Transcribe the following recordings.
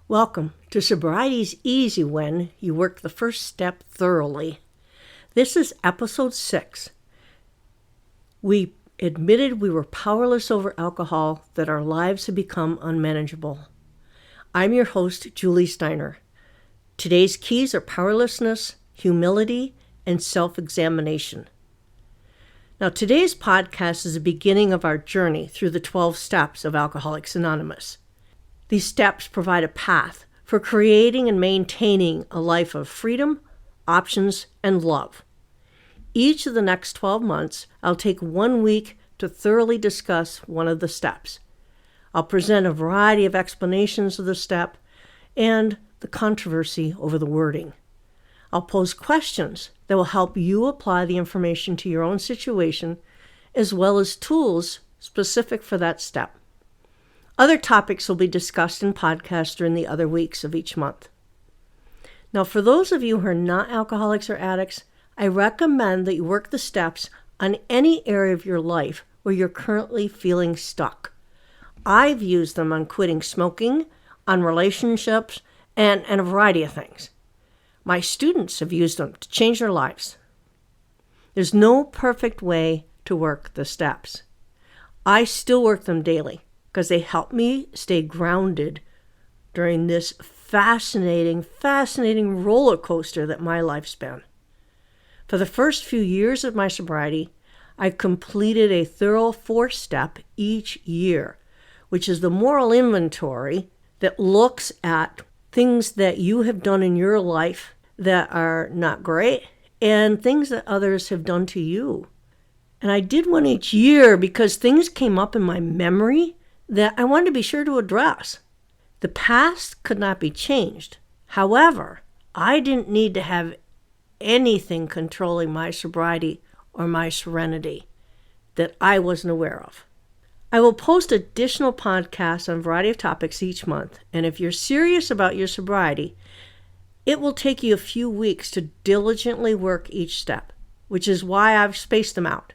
Welcome to Sobriety's Easy when you work the first step thoroughly. This is episode 6. We admitted we were powerless over alcohol, that our lives had become unmanageable. I'm your host, Julie Steiner. Today's keys are powerlessness, humility, and self-examination. Now, today's podcast is the beginning of our journey through the 12 steps of Alcoholics Anonymous. These steps provide a path for creating and maintaining a life of freedom, options, and love. Each of the next 12 months, I'll take 1 week to thoroughly discuss one of the steps. I'll present a variety of explanations of the step and the controversy over the wording. I'll pose questions that will help you apply the information to your own situation, as well as tools specific for that step. Other topics will be discussed in podcasts during the other weeks of each month. Now, for those of you who are not alcoholics or addicts, I recommend that you work the steps on any area of your life where you're currently feeling stuck. I've used them on quitting smoking, on relationships, and a variety of things. My students have used them to change their lives. There's no perfect way to work the steps. I still work them daily, because they help me stay grounded during this fascinating roller coaster that my life's been. For the first few years of my sobriety, I completed a thorough 4-step each year, which is the moral inventory that looks at things that you have done in your life that are not great and things that others have done to you. And I did one each year because things came up in my memory that I wanted to be sure to address. The past could not be changed. However, I didn't need to have anything controlling my sobriety or my serenity that I wasn't aware of. I will post additional podcasts on a variety of topics each month, and if you're serious about your sobriety, it will take you a few weeks to diligently work each step, which is why I've spaced them out.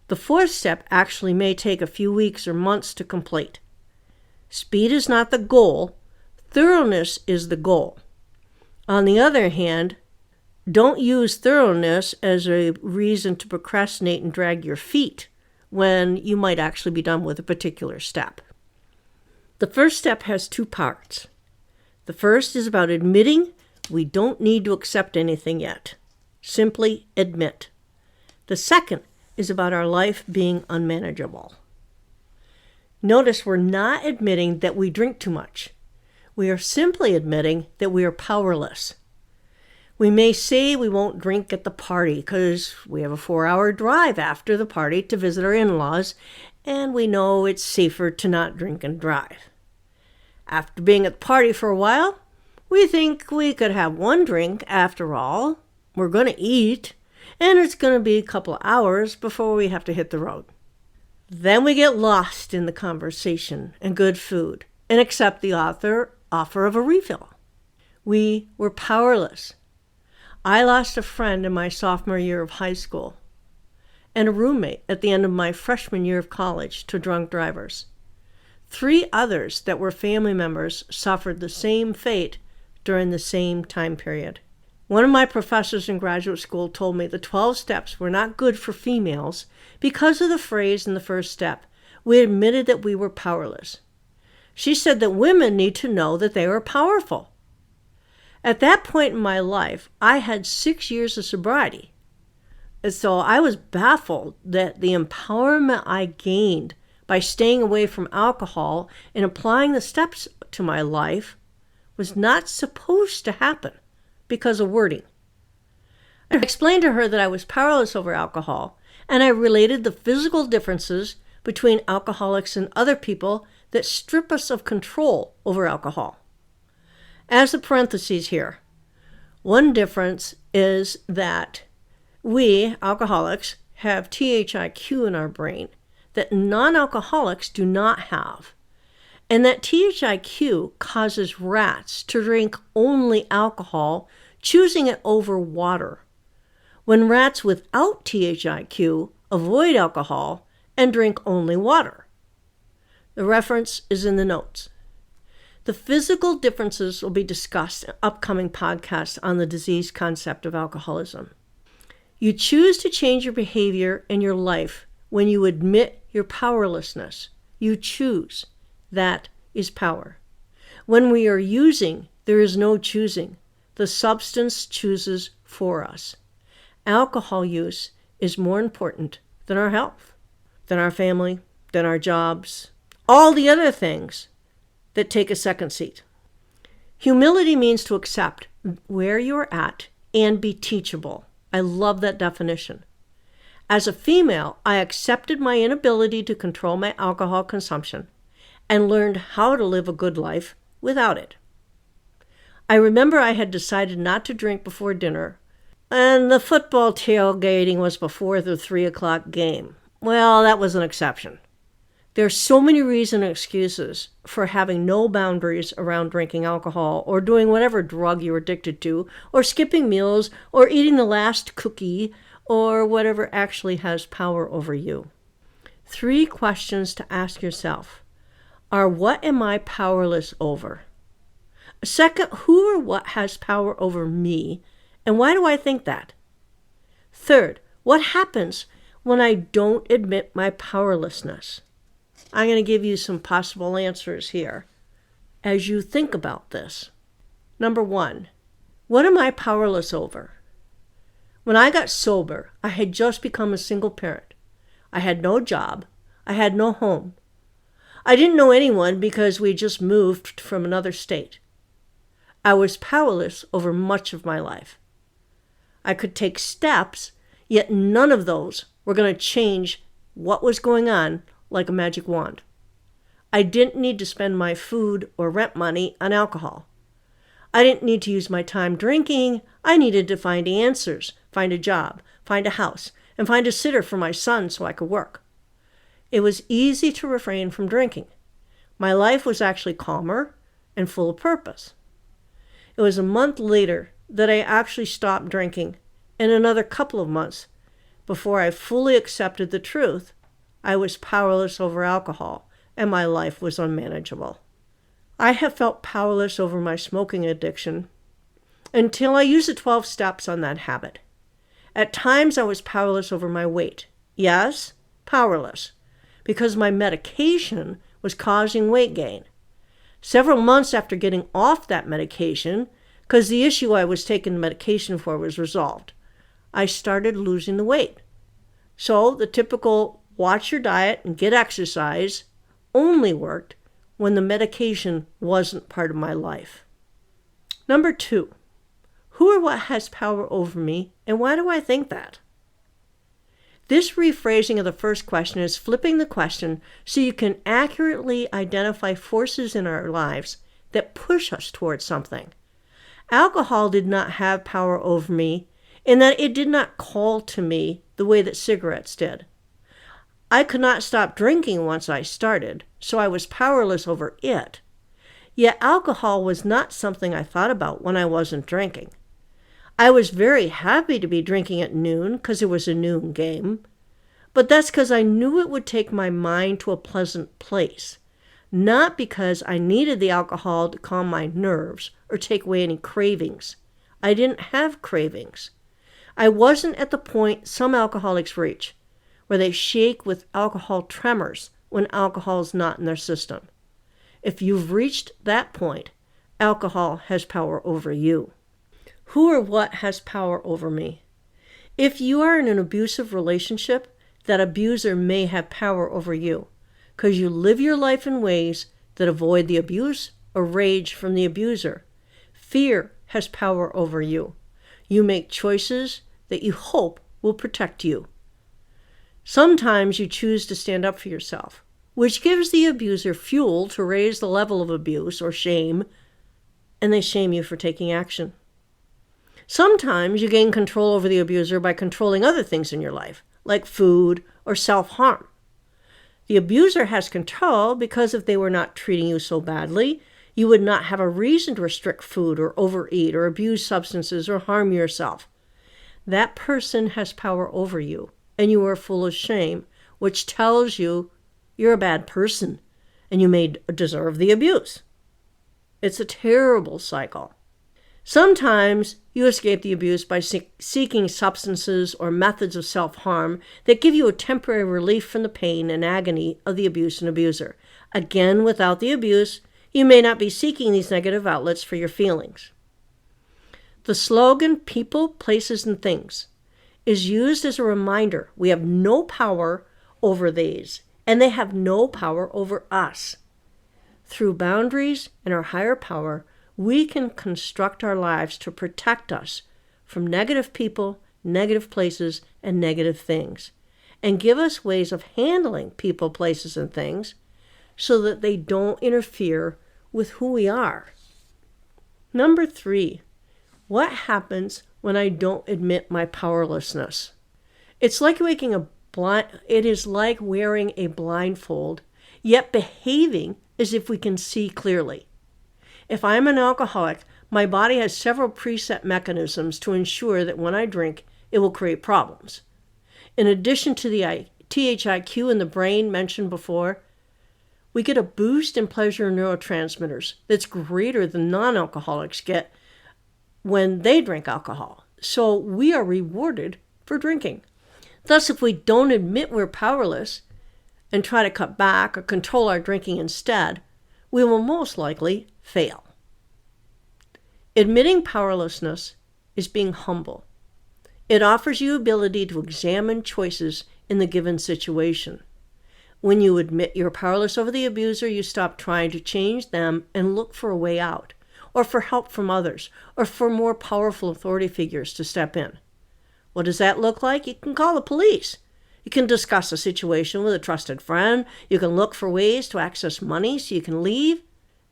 The 4th step actually may take a few weeks or months to complete. Speed is not the goal. Thoroughness is the goal. On the other hand, don't use thoroughness as a reason to procrastinate and drag your feet when you might actually be done with a particular step. The first step has 2 parts. The first is about admitting we don't need to accept anything yet. Simply admit. The second is about our life being unmanageable. Notice we're not admitting that we drink too much. We are simply admitting that we are powerless. We may say we won't drink at the party because we have a 4-hour drive after the party to visit our in-laws, and we know it's safer to not drink and drive. After being at the party for a while, we think we could have 1 drink after all. We're going to eat, and it's going to be a couple of hours before we have to hit the road. Then we get lost in the conversation and good food and accept the offer of a refill. We were powerless. I lost a friend in my sophomore year of high school and a roommate at the end of my freshman year of college to drunk drivers. 3 others that were family members suffered the same fate during the same time period. One of my professors in graduate school told me the 12 steps were not good for females because of the phrase in the first step, we admitted that we were powerless. She said that women need to know that they were powerful. At that point in my life, I had 6 years of sobriety. And so I was baffled that the empowerment I gained by staying away from alcohol and applying the steps to my life was not supposed to happen because of wording. I explained to her that I was powerless over alcohol, and I related the physical differences between alcoholics and other people that strip us of control over alcohol. As a parenthesis here, one difference is that we, alcoholics, have C.A.G.E in our brain that non-alcoholics do not have, and that C.A.G.E causes rats to drink only alcohol, choosing it over water, when rats without C.A.G.E avoid alcohol and drink only water. The reference is in the notes. The physical differences will be discussed in upcoming podcasts on the disease concept of alcoholism. You choose to change your behavior in your life when you admit your powerlessness. You choose. That is power. When we are using, there is no choosing. The substance chooses for us. Alcohol use is more important than our health, than our family, than our jobs, all the other things that take a second seat. Humility means to accept where you're at and be teachable. I love that definition. As a female, I accepted my inability to control my alcohol consumption and learned how to live a good life without it. I remember I had decided not to drink before dinner, and the football tailgating was before the 3:00 game. Well, that was an exception. There are so many reasons and excuses for having no boundaries around drinking alcohol or doing whatever drug you're addicted to, or skipping meals, or eating the last cookie, or whatever actually has power over you. 3 questions to ask yourself are: what am I powerless over? Second, who or what has power over me, and why do I think that? Third, what happens when I don't admit my powerlessness? I'm going to give you some possible answers here as you think about this. Number 1, what am I powerless over? When I got sober, I had just become a single parent. I had no job. I had no home. I didn't know anyone because we just moved from another state. I was powerless over much of my life. I could take steps, yet none of those were going to change what was going on like a magic wand. I didn't need to spend my food or rent money on alcohol. I didn't need to use my time drinking. I needed to find answers, find a job, find a house, and find a sitter for my son so I could work. It was easy to refrain from drinking. My life was actually calmer and full of purpose. It was a month later that I actually stopped drinking, and another couple of months before I fully accepted the truth. I was powerless over alcohol, and my life was unmanageable. I have felt powerless over my smoking addiction until I used the 12 steps on that habit. At times I was powerless over my weight. Yes, powerless, because my medication was causing weight gain. Several months after getting off that medication, because the issue I was taking the medication for was resolved, I started losing the weight. So the typical watch your diet and get exercise only worked when the medication wasn't part of my life. Number 2, who or what has power over me, and why do I think that? This rephrasing of the first question is flipping the question so you can accurately identify forces in our lives that push us towards something. Alcohol did not have power over me in that it did not call to me the way that cigarettes did. I could not stop drinking once I started, so I was powerless over it. Yet alcohol was not something I thought about when I wasn't drinking. I was very happy to be drinking at noon because it was a noon game, but that's because I knew it would take my mind to a pleasant place, not because I needed the alcohol to calm my nerves or take away any cravings. I didn't have cravings. I wasn't at the point some alcoholics reach, where they shake with alcohol tremors when alcohol is not in their system. If you've reached that point, alcohol has power over you. Who or what has power over me? If you are in an abusive relationship, that abuser may have power over you because you live your life in ways that avoid the abuse or rage from the abuser. Fear has power over you. You make choices that you hope will protect you. Sometimes you choose to stand up for yourself, which gives the abuser fuel to raise the level of abuse or shame, and they shame you for taking action. Sometimes you gain control over the abuser by controlling other things in your life, like food or self-harm. The abuser has control because if they were not treating you so badly, you would not have a reason to restrict food or overeat or abuse substances or harm yourself. That person has power over you, and you are full of shame, which tells you you're a bad person and you may deserve the abuse. It's a terrible cycle. Sometimes you escape the abuse by seeking substances or methods of self-harm that give you a temporary relief from the pain and agony of the abuse and abuser. Again, without the abuse, you may not be seeking these negative outlets for your feelings. The slogan, people, places, and things, is used as a reminder we have no power over these, and they have no power over us. Through boundaries and our higher power, we can construct our lives to protect us from negative people, negative places, and negative things, and give us ways of handling people, places, and things so that they don't interfere with who we are. Number 3, what happens when I don't admit my powerlessness? It is like wearing a blindfold, yet behaving as if we can see clearly. If I'm an alcoholic, my body has several preset mechanisms to ensure that when I drink, it will create problems. In addition to the C.A.G.E in the brain mentioned before, we get a boost in pleasure neurotransmitters that's greater than non-alcoholics get when they drink alcohol. So we are rewarded for drinking. Thus, if we don't admit we're powerless and try to cut back or control our drinking instead, we will most likely fail. Admitting powerlessness is being humble. It offers you ability to examine choices in the given situation. When you admit you're powerless over the abuser, you stop trying to change them and look for a way out, or for help from others, or for more powerful authority figures to step in. What does that look like? You can call the police. You can discuss a situation with a trusted friend. You can look for ways to access money so you can leave.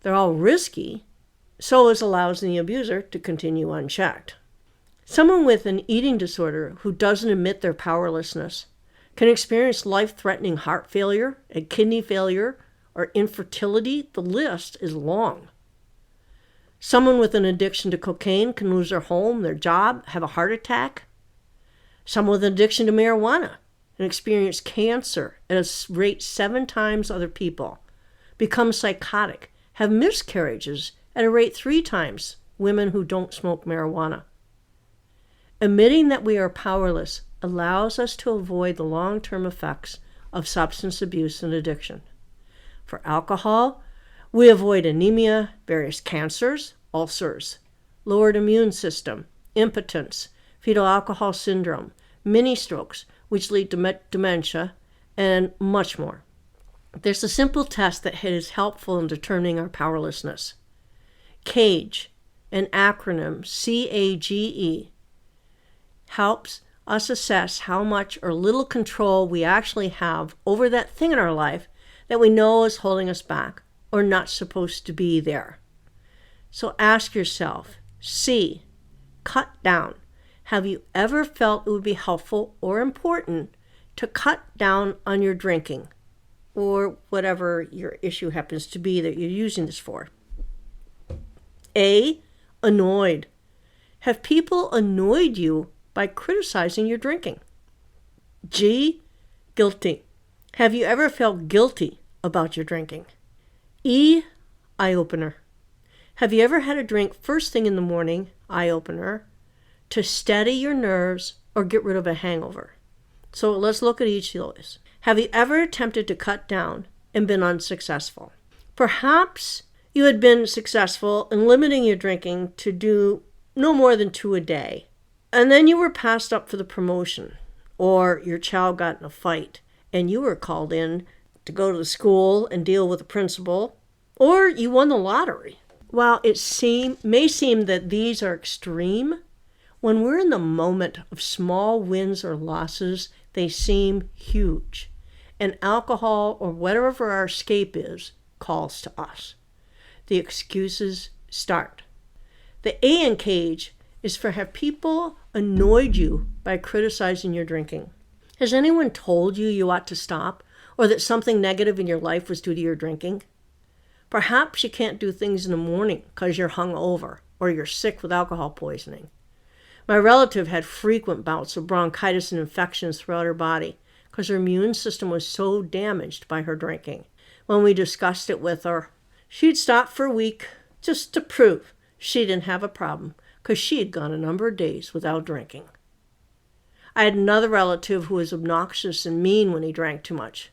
They're all risky, so is allowing the abuser to continue unchecked. Someone with an eating disorder who doesn't admit their powerlessness can experience life-threatening heart failure and kidney failure or infertility. The list is long. Someone with an addiction to cocaine can lose their home, their job, have a heart attack. Someone with an addiction to marijuana and experience cancer at a rate 7 times other people, become psychotic, have miscarriages at a rate 3 times women who don't smoke marijuana. Admitting that we are powerless allows us to avoid the long-term effects of substance abuse and addiction. For alcohol, we avoid anemia, various cancers, ulcers, lowered immune system, impotence, fetal alcohol syndrome, mini strokes, which lead to dementia, and much more. There's a simple test that is helpful in determining our powerlessness. C.A.G.E, an acronym C.A.G.E, helps us assess how much or little control we actually have over that thing in our life that we know is holding us back or not supposed to be there. So ask yourself, C, cut down. Have you ever felt it would be helpful or important to cut down on your drinking or whatever your issue happens to be that you're using this for? A, annoyed. Have people annoyed you by criticizing your drinking? G, guilty. Have you ever felt guilty about your drinking? E, eye-opener. Have you ever had a drink first thing in the morning, eye-opener, to steady your nerves or get rid of a hangover? So let's look at each of those. Have you ever attempted to cut down and been unsuccessful? Perhaps you had been successful in limiting your drinking to do no more than 2 a day, and then you were passed up for the promotion, or your child got in a fight and you were called in to go to the school and deal with the principal, or you won the lottery. While it may seem that these are extreme, when we're in the moment of small wins or losses, they seem huge. And alcohol, or whatever our escape is, calls to us. The excuses start. The A in C.A.G.E is for have people annoyed you by criticizing your drinking. Has anyone told you you ought to stop, or that something negative in your life was due to your drinking? Perhaps you can't do things in the morning because you're hungover, or you're sick with alcohol poisoning. My relative had frequent bouts of bronchitis and infections throughout her body because her immune system was so damaged by her drinking. When we discussed it with her, she'd stop for a week, just to prove she didn't have a problem because she had gone a number of days without drinking. I had another relative who was obnoxious and mean when he drank too much.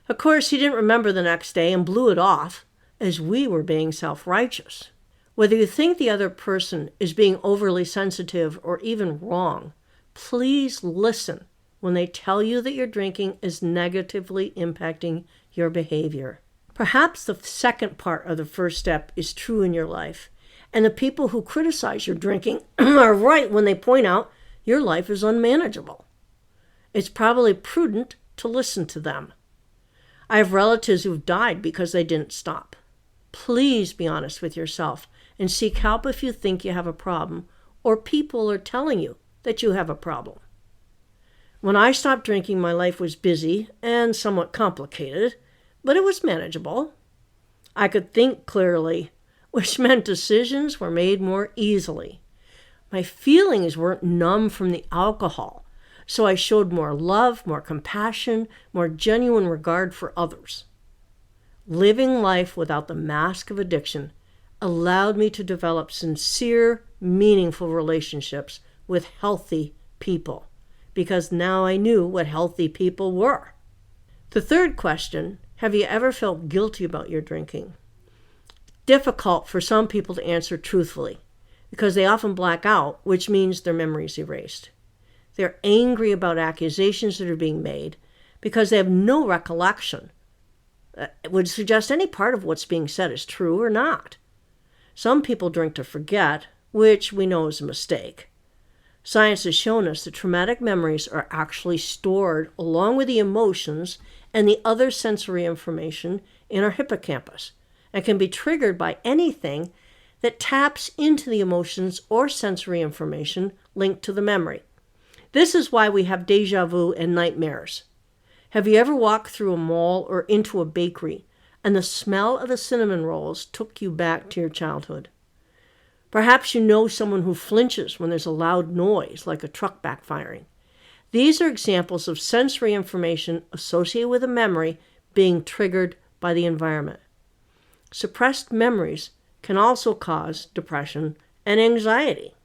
Of course, he didn't remember the next day and blew it off as we were being self-righteous. Whether you think the other person is being overly sensitive or even wrong, please listen when they tell you that your drinking is negatively impacting your behavior. Perhaps the second part of the first step is true in your life, and the people who criticize your drinking are right when they point out your life is unmanageable. It's probably prudent to listen to them. I have relatives who've died because they didn't stop. Please be honest with yourself and seek help if you think you have a problem or people are telling you that you have a problem. When I stopped drinking, my life was busy and somewhat complicated, but it was manageable. I could think clearly, which meant decisions were made more easily. My feelings weren't numb from the alcohol, so I showed more love, more compassion, more genuine regard for others. Living life without the mask of addiction allowed me to develop sincere, meaningful relationships with healthy people, because now I knew what healthy people were. The third question, have you ever felt guilty about your drinking? Difficult for some people to answer truthfully, because they often black out, which means their memory is erased. They're angry about accusations that are being made because they have no recollection. It would suggest any part of what's being said is true or not. Some people drink to forget, which we know is a mistake. Science has shown us that traumatic memories are actually stored along with the emotions and the other sensory information in our hippocampus and can be triggered by anything that taps into the emotions or sensory information linked to the memory. This is why we have déjà vu and nightmares. Have you ever walked through a mall or into a bakery and the smell of the cinnamon rolls took you back to your childhood? Perhaps you know someone who flinches when there's a loud noise, like a truck backfiring. These are examples of sensory information associated with a memory being triggered by the environment. Suppressed memories can also cause depression and anxiety.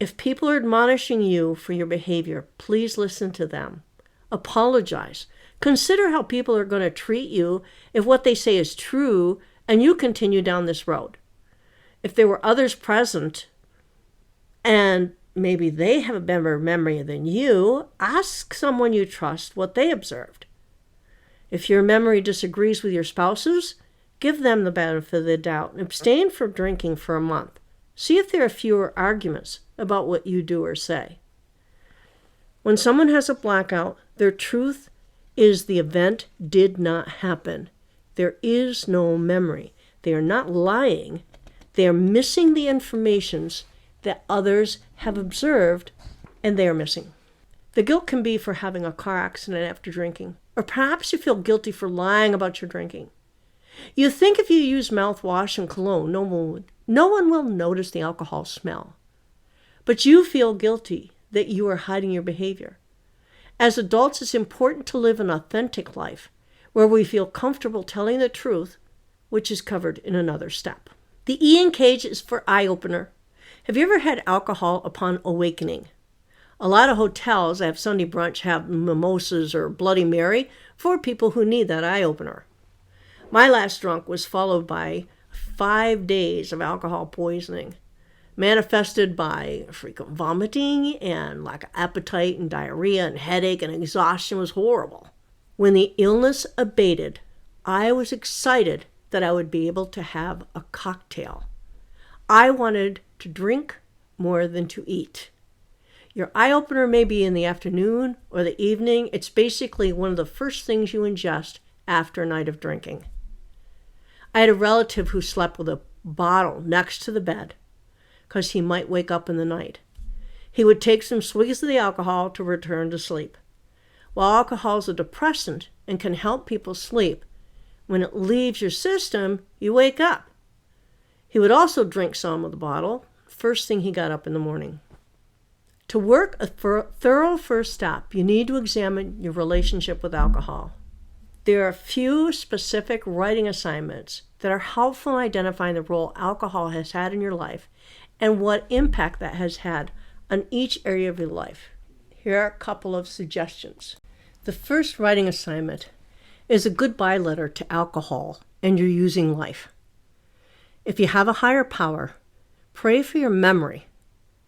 If people are admonishing you for your behavior, please listen to them. Apologize. Consider how people are going to treat you if what they say is true and you continue down this road. If there were others present and maybe they have a better memory than you, ask someone you trust what they observed. If your memory disagrees with your spouse's, give them the benefit of the doubt and abstain from drinking for a month. See if there are fewer arguments about what you do or say. When someone has a blackout, their truth is the event did not happen. There is no memory. They are not lying. They are missing the informations that others have observed, and they are missing. The guilt can be for having a car accident after drinking, or perhaps you feel guilty for lying about your drinking. You think if you use mouthwash and cologne, no one will notice the alcohol smell. But you feel guilty that you are hiding your behavior. As adults, it's important to live an authentic life where we feel comfortable telling the truth, which is covered in another step. The E in C.A.G.E is for eye-opener. Have you ever had alcohol upon awakening? A lot of hotels that have Sunday brunch have mimosas or Bloody Mary for people who need that eye-opener. My last drunk was followed by 5 days of alcohol poisoning, manifested by frequent vomiting and lack of appetite and diarrhea and headache, and exhaustion was horrible. When the illness abated, I was excited that I would be able to have a cocktail. I wanted to drink more than to eat. Your eye-opener may be in the afternoon or the evening. It's basically one of the first things you ingest after a night of drinking. I had a relative who slept with a bottle next to the bed because he might wake up in the night. He would take some swigs of the alcohol to return to sleep. While alcohol is a depressant and can help people sleep, when it leaves your system, you wake up. He would also drink some of the bottle first thing he got up in the morning. To work a thorough first step, you need to examine your relationship with alcohol. There are a few specific writing assignments that are helpful in identifying the role alcohol has had in your life and what impact that has had on each area of your life. Here are a couple of suggestions. The first writing assignment is a goodbye letter to alcohol and your using life. If you have a higher power, pray for your memory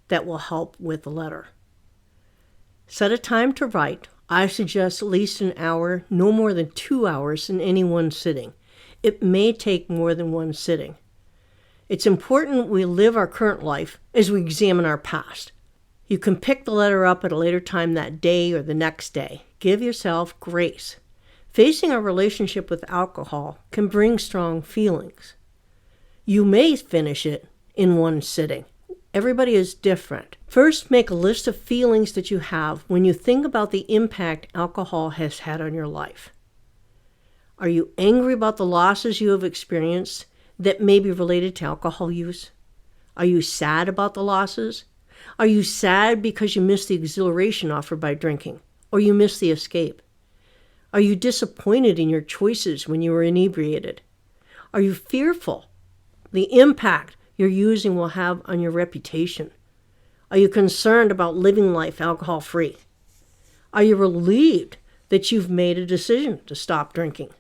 that will help with the letter. Set a time to write. I suggest at least an hour, no more than 2 hours in any one sitting. It may take more than one sitting. It's important we live our current life as we examine our past. You can pick the letter up at a later time that day or the next day. Give yourself grace. Facing our relationship with alcohol can bring strong feelings. You may finish it in one sitting. Everybody is different. First, make a list of feelings that you have when you think about the impact alcohol has had on your life. Are you angry about the losses you have experienced that may be related to alcohol use? Are you sad about the losses? Are you sad because you missed the exhilaration offered by drinking, or you missed the escape? Are you disappointed in your choices when you were inebriated? Are you fearful the impact your using will have on your reputation? Are you concerned about living life alcohol-free? Are you relieved that you've made a decision to stop drinking?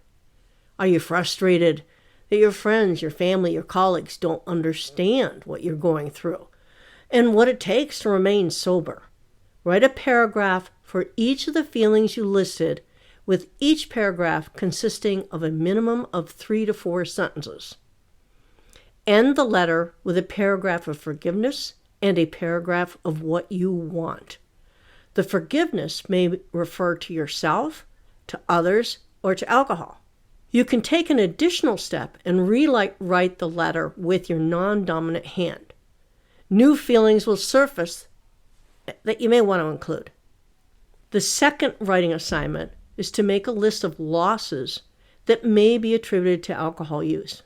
Are you frustrated that your friends, your family, your colleagues don't understand what you're going through and what it takes to remain sober? Write a paragraph for each of the feelings you listed, with each paragraph consisting of a minimum of 3 to 4 sentences. End the letter with a paragraph of forgiveness and a paragraph of what you want. The forgiveness may refer to yourself, to others, or to alcohol. You can take an additional step and rewrite the letter with your non-dominant hand. New feelings will surface that you may want to include. The second writing assignment is to make a list of losses that may be attributed to alcohol use.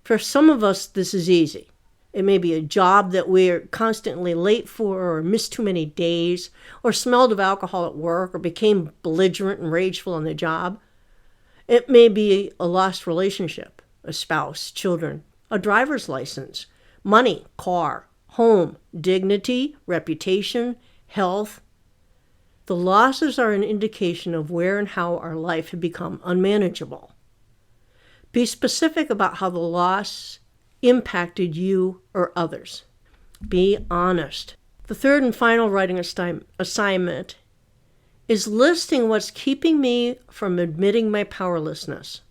For some of us, this is easy. It may be a job that we're constantly late for, or missed too many days, or smelled of alcohol at work, or became belligerent and rageful on the job. It may be a lost relationship, a spouse, children, a driver's license, money, car, home, dignity, reputation, health. The losses are an indication of where and how our life had become unmanageable. Be specific about how the loss impacted you or others. Be honest. The third and final writing assignment is listing what's keeping me from admitting my powerlessness.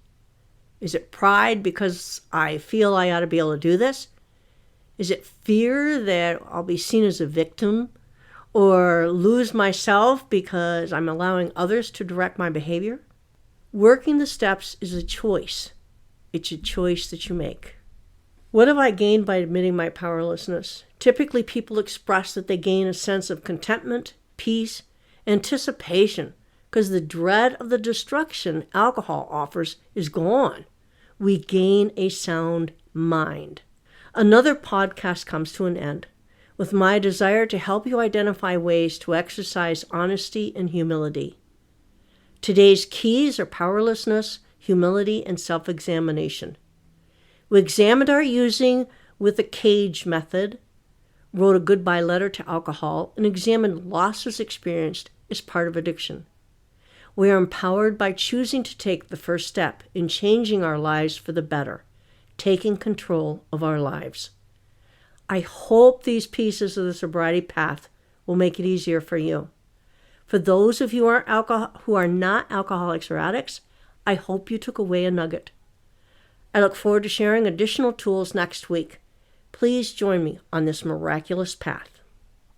Is it pride because I feel I ought to be able to do this? Is it fear that I'll be seen as a victim or lose myself because I'm allowing others to direct my behavior? Working the steps is a choice. It's a choice that you make. What have I gained by admitting my powerlessness? Typically, people express that they gain a sense of contentment, peace, anticipation, because the dread of the destruction alcohol offers is gone. We gain a sound mind. Another podcast comes to an end with my desire to help you identify ways to exercise honesty and humility. Today's keys are powerlessness, humility, and self-examination. We examined our using with the C.A.G.E method, wrote a goodbye letter to alcohol, and examined losses experienced as part of addiction. We are empowered by choosing to take the first step in changing our lives for the better, taking control of our lives. I hope these pieces of the sobriety path will make it easier for you. For those of you who are not alcoholics or addicts, I hope you took away a nugget. I look forward to sharing additional tools next week. Please join me on this miraculous path.